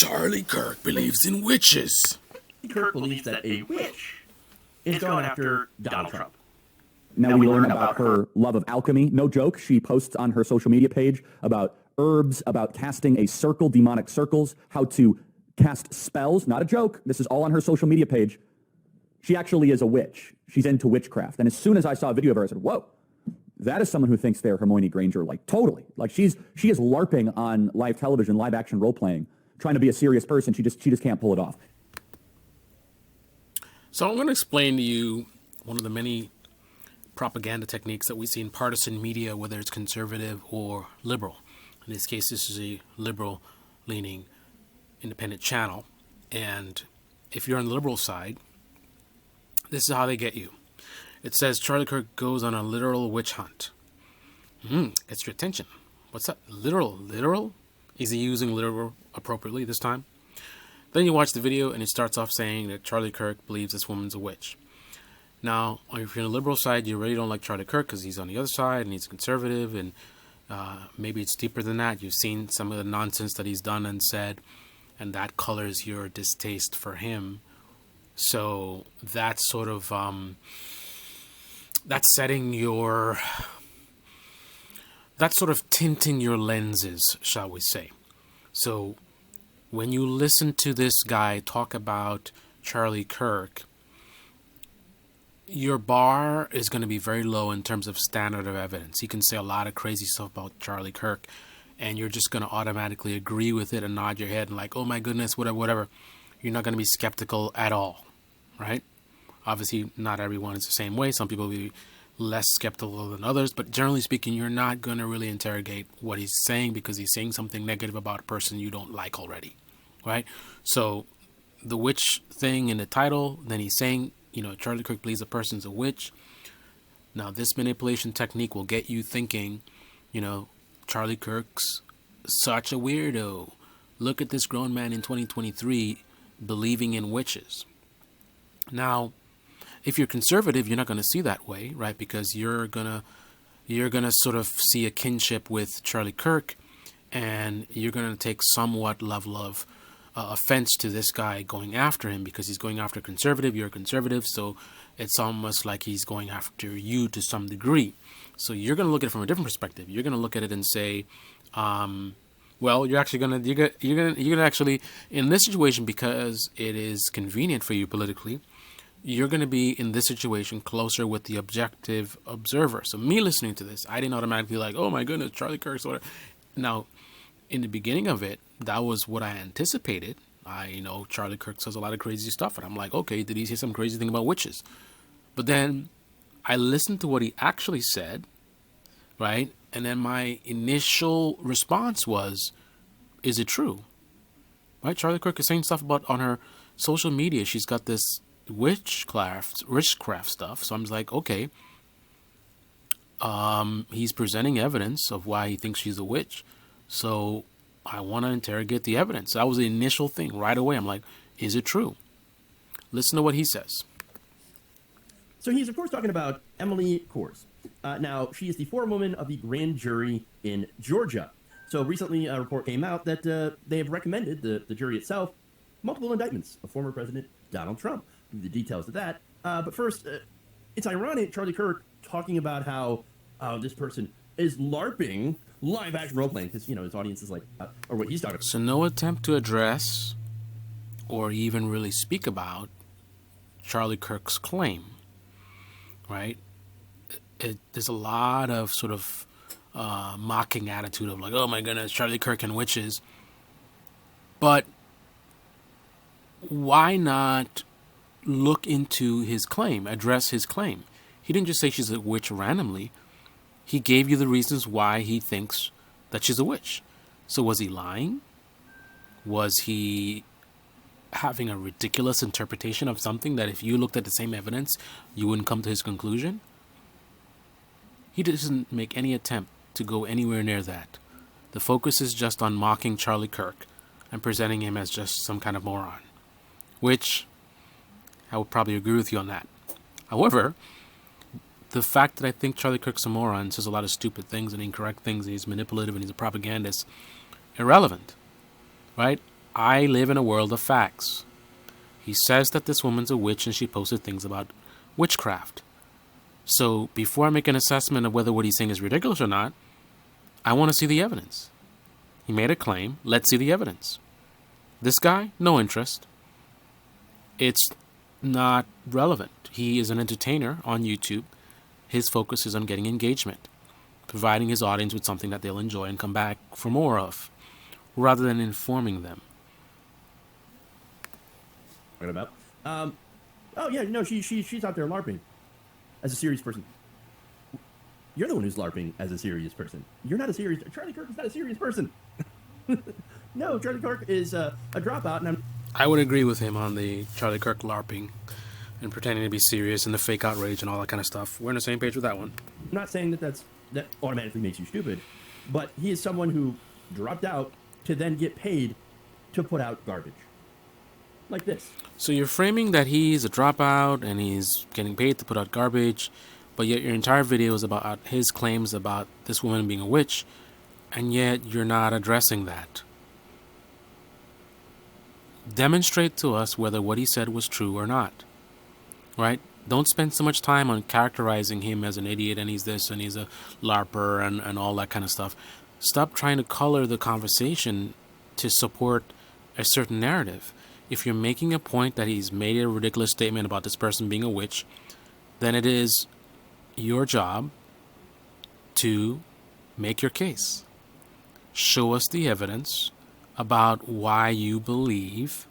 Charlie Kirk believes in witches. Kirk believes that a witch is going after Donald Trump. Now we learn about her love of alchemy. No joke. She posts on her social media page about herbs, about casting a circle, demonic circles, how to cast spells. Not a joke. This is all on her social media page. She actually is a witch. She's into witchcraft. And as soon as I saw a video of her, I said, whoa, that is someone who thinks they're Hermione Granger, like totally. Like she is LARPing on live television, live action role playing, trying to be a serious person. She just can't pull it off. So I'm going to explain to you one of the many propaganda techniques that we see in partisan media, whether it's conservative or liberal. In this case, this is a liberal-leaning independent channel. And if you're on the liberal side, this is how they get you. It says Charlie Kirk goes on a literal witch hunt. Gets your attention. What's that? Literal? Is he using literal appropriately this time? Then you watch the video and it starts off saying that Charlie Kirk believes this woman's a witch. Now, if you're on the liberal side, you really don't like Charlie Kirk because he's on the other side and he's conservative, and maybe it's deeper than that. You've seen some of the nonsense that he's done and said, and that colors your distaste for him. So that's sort of that's sort of tinting your lenses, shall we say. So when you listen to this guy talk about Charlie Kirk, your bar is going to be very low in terms of standard of evidence. He can say a lot of crazy stuff about Charlie Kirk, and you're just going to automatically agree with it and nod your head and like, oh my goodness, whatever. You're not going to be skeptical at all, right? Obviously, not everyone is the same way. Some people will be less skeptical than others, but generally speaking, you're not going to really interrogate what he's saying because he's saying something negative about a person you don't like already, right? So the witch thing in the title, then he's saying, Charlie Kirk believes a person's a witch. Now, this manipulation technique will get you thinking, Charlie Kirk's such a weirdo. Look at this grown man in 2023 believing in witches. Now, if you're conservative, you're not going to see that way, right? Because you're gonna sort of see a kinship with Charlie Kirk, and you're going to take somewhat level of offense to this guy going after him because he's going after conservative. You're a conservative, so it's almost like he's going after you to some degree. So you're going to look at it from a different perspective. You're going to look at it and say, well, you're gonna actually in this situation, because it is convenient for you politically, you're going to be in this situation closer with the objective observer. So me listening to this, I didn't automatically like, oh my goodness, Charlie Kirk. Now, in the beginning of it, that was what I anticipated. Charlie Kirk says a lot of crazy stuff, and I'm like, okay, did he say some crazy thing about witches? But then I listened to what he actually said, right? And then my initial response was, is it true? Right? Charlie Kirk is saying stuff about on her social media. She's got this witchcraft stuff. So I'm just like, okay. He's presenting evidence of why he thinks she's a witch. So I want to interrogate the evidence. That was the initial thing right away. I'm like, is it true? Listen to what he says. So he's, of course, talking about Emily Kors. Now, she is the forewoman of the grand jury in Georgia. So recently, a report came out that they have recommended, the jury itself, multiple indictments of former President Donald Trump. The details of that. But first, it's ironic, Charlie Kirk talking about how this person is LARPing live action role playing because, his audience is like, or what he's talking about. So no attempt to address or even really speak about Charlie Kirk's claim, right? There's a lot of sort of mocking attitude of like, oh my goodness, Charlie Kirk and witches. But why not look into his claim, address his claim? He didn't just say she's a witch randomly. He gave you the reasons why he thinks that she's a witch. So was he lying? Was he having a ridiculous interpretation of something that if you looked at the same evidence, you wouldn't come to his conclusion? He doesn't make any attempt to go anywhere near that. The focus is just on mocking Charlie Kirk and presenting him as just some kind of moron, which I would probably agree with you on that. However, the fact that I think Charlie Kirk's a moron, says a lot of stupid things and incorrect things, and he's manipulative and he's a propagandist, irrelevant, right? I live in a world of facts. He says that this woman's a witch and she posted things about witchcraft. So before I make an assessment of whether what he's saying is ridiculous or not, I want to see the evidence. He made a claim. Let's see the evidence. This guy, no interest. It's not relevant. He is an entertainer on YouTube. His focus is on getting engagement, providing his audience with something that they'll enjoy and come back for more of, rather than informing them. What about? Oh yeah, no, she's out there LARPing as a serious person. You're the one who's LARPing as a serious person. You're not a serious. Charlie Kirk is not a serious person. No, Charlie Kirk is a dropout, and I would agree with him on the Charlie Kirk LARPing and pretending to be serious and the fake outrage and all that kind of stuff. We're on the same page with that one. I'm not saying that automatically makes you stupid, but he is someone who dropped out to then get paid to put out garbage like this. So you're framing that he's a dropout and he's getting paid to put out garbage, but yet your entire video is about his claims about this woman being a witch, and yet you're not addressing that. Demonstrate to us whether what he said was true or not. Right? Don't spend so much time on characterizing him as an idiot and he's this and he's a LARPer and all that kind of stuff. Stop trying to color the conversation to support a certain narrative. If you're making a point that he's made a ridiculous statement about this person being a witch, then it is your job to make your case. Show us the evidence about why you believe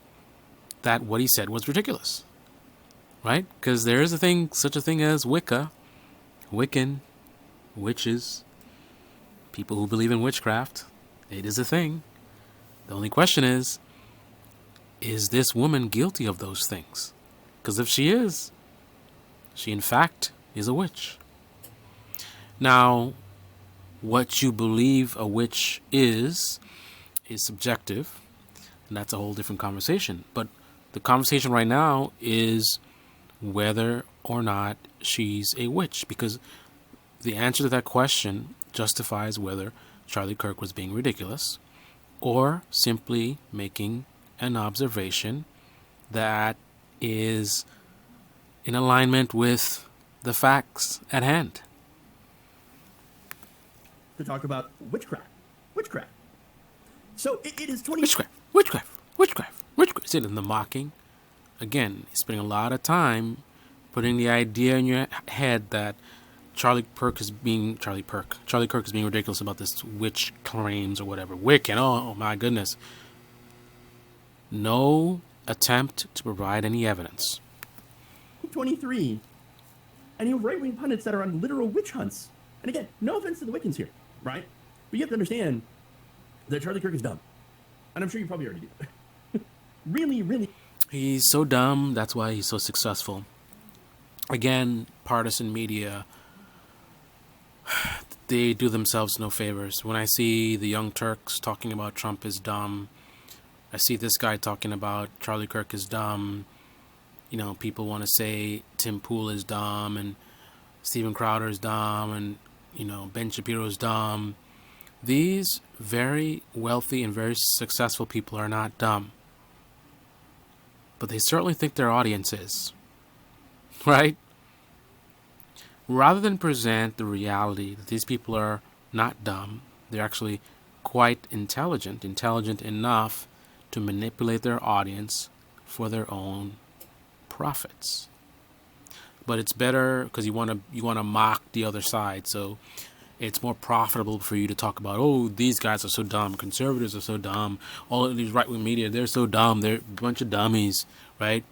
that what he said was ridiculous. Right? Because there is such a thing as Wicca, Wiccan, witches, people who believe in witchcraft. It is a thing. The only question is this woman guilty of those things? Because if she is, she in fact is a witch. Now, what you believe a witch is subjective, and that's a whole different conversation. But the conversation right now is whether or not she's a witch, because the answer to that question justifies whether Charlie Kirk was being ridiculous or simply making an observation that is in alignment with the facts at hand. To talk about witchcraft. So it is 20. Witchcraft. Is it in the mocking? Again, he's spending a lot of time putting the idea in your head that Charlie Kirk is being ridiculous about this witch claims or whatever. Wiccan, oh my goodness. No attempt to provide any evidence. 23. And you have right-wing pundits that are on literal witch hunts. And again, no offense to the Wiccans here, right? But you have to understand that Charlie Kirk is dumb. And I'm sure you probably already do. Really. He's so dumb, that's why he's so successful. Again, partisan media, they do themselves no favors. When I see the Young Turks talking about Trump is dumb, I see this guy talking about Charlie Kirk is dumb. You know, people want to say Tim Pool is dumb and Steven Crowder is dumb and, you know, Ben Shapiro is dumb. These very wealthy and very successful people are not dumb. But they certainly think their audience is. Right? Rather than present the reality that these people are not dumb, they're actually quite intelligent enough to manipulate their audience for their own profits. But it's better because you want to mock the other side, so it's more profitable for you to talk about, oh, these guys are so dumb, conservatives are so dumb, all of these right-wing media, they're so dumb, they're a bunch of dummies, right?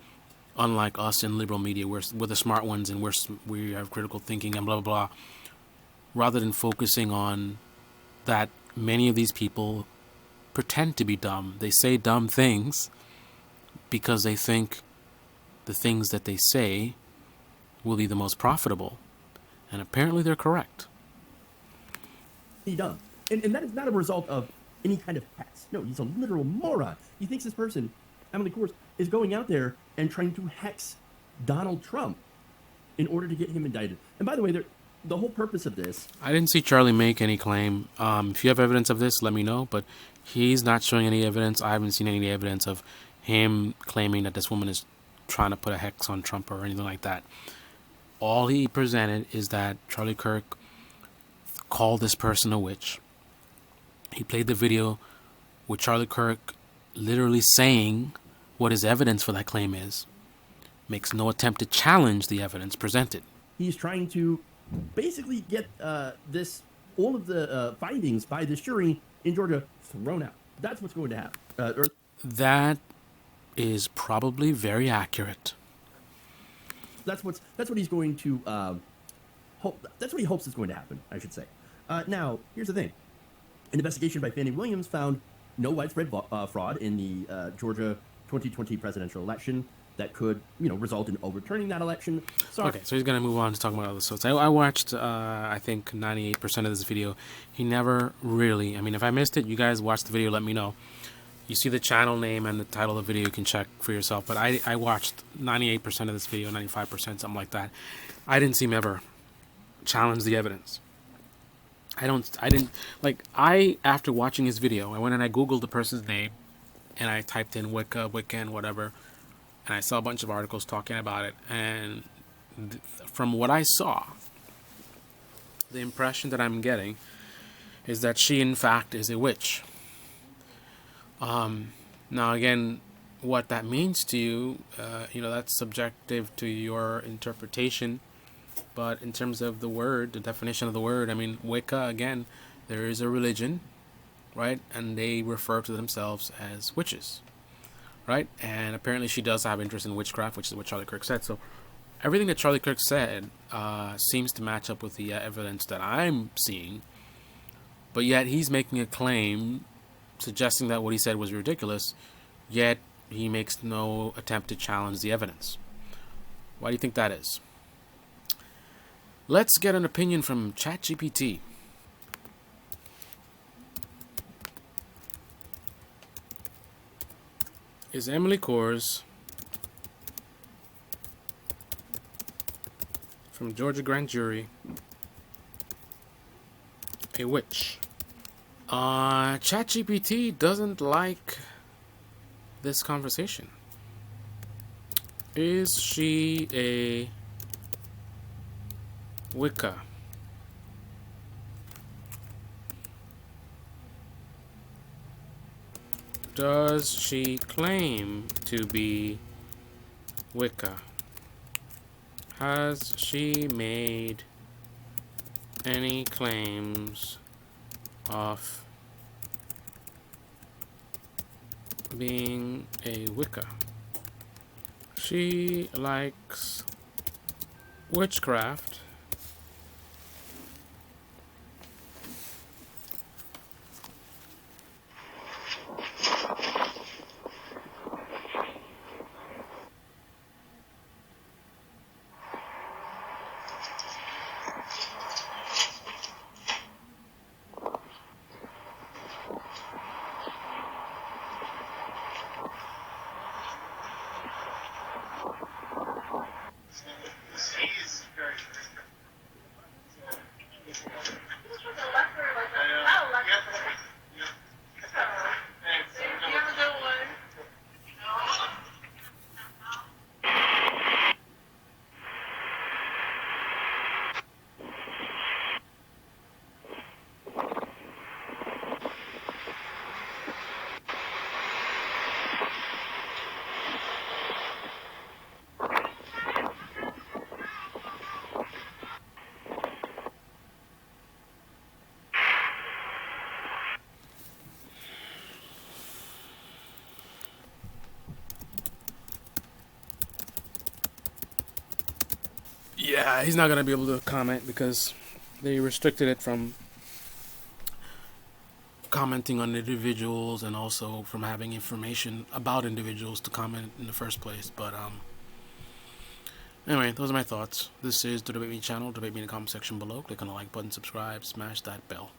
Unlike us in liberal media, we're the smart ones and we have critical thinking and blah, blah, blah. Rather than focusing on that many of these people pretend to be dumb. They say dumb things because they think the things that they say will be the most profitable. And apparently they're correct. He's dumb. And that is not a result of any kind of hex. No, he's a literal moron. He thinks this person, Emily Kors, is going out there and trying to hex Donald Trump in order to get him indicted. And by the way, the whole purpose of this. I didn't see Charlie make any claim. If you have evidence of this, let me know. But he's not showing any evidence. I haven't seen any evidence of him claiming that this woman is trying to put a hex on Trump or anything like that. All he presented is that Charlie Kirk called this person a witch. He played the video with Charlie Kirk literally saying what his evidence for that claim is. Makes no attempt to challenge the evidence presented. He's trying to basically get all of the findings by this jury in Georgia thrown out. That's what's going to happen. That is probably very accurate. That's what he's going to hope. That's what he hopes is going to happen, I should say. Now, here's the thing: an investigation by Fannie Williams found no widespread fraud in the Georgia 2020 presidential election that could, result in overturning that election. Okay, so he's going to move on to talk about other sorts. I watched, I think, 98% of this video. He never really, if I missed it, you guys watch the video, let me know. You see the channel name and the title of the video, you can check for yourself. But I watched 98% of this video, 95%, something like that. I didn't see him ever challenge the evidence. After watching his video, I went and I Googled the person's name, and I typed in Wiccan, whatever, and I saw a bunch of articles talking about it, and from what I saw, the impression that I'm getting is that she, in fact, is a witch. Now, again, what that means to you, that's subjective to your interpretation, but in terms of the word, the definition of the word, Wicca, again, there is a religion, right, and they refer to themselves as witches. Right, and apparently she does have interest in witchcraft, which is what Charlie Kirk said. So everything that Charlie Kirk said seems to match up with the evidence that I'm seeing. But yet he's making a claim suggesting that what he said was ridiculous, yet he makes no attempt to challenge the evidence. Why do you think that is? Let's get an opinion from ChatGPT. Is Emily Kors from Georgia Grand Jury a witch? ChatGPT doesn't like this conversation. Is she a Wicca? Does she claim to be Wicca? Has she made any claims of being a Wicca? She likes witchcraft. Yeah, he's not going to be able to comment because they restricted it from commenting on individuals and also from having information about individuals to comment in the first place. But anyway, those are my thoughts. This is the Debate Me channel. Debate me in the comment section below. Click on the like button, subscribe, smash that bell.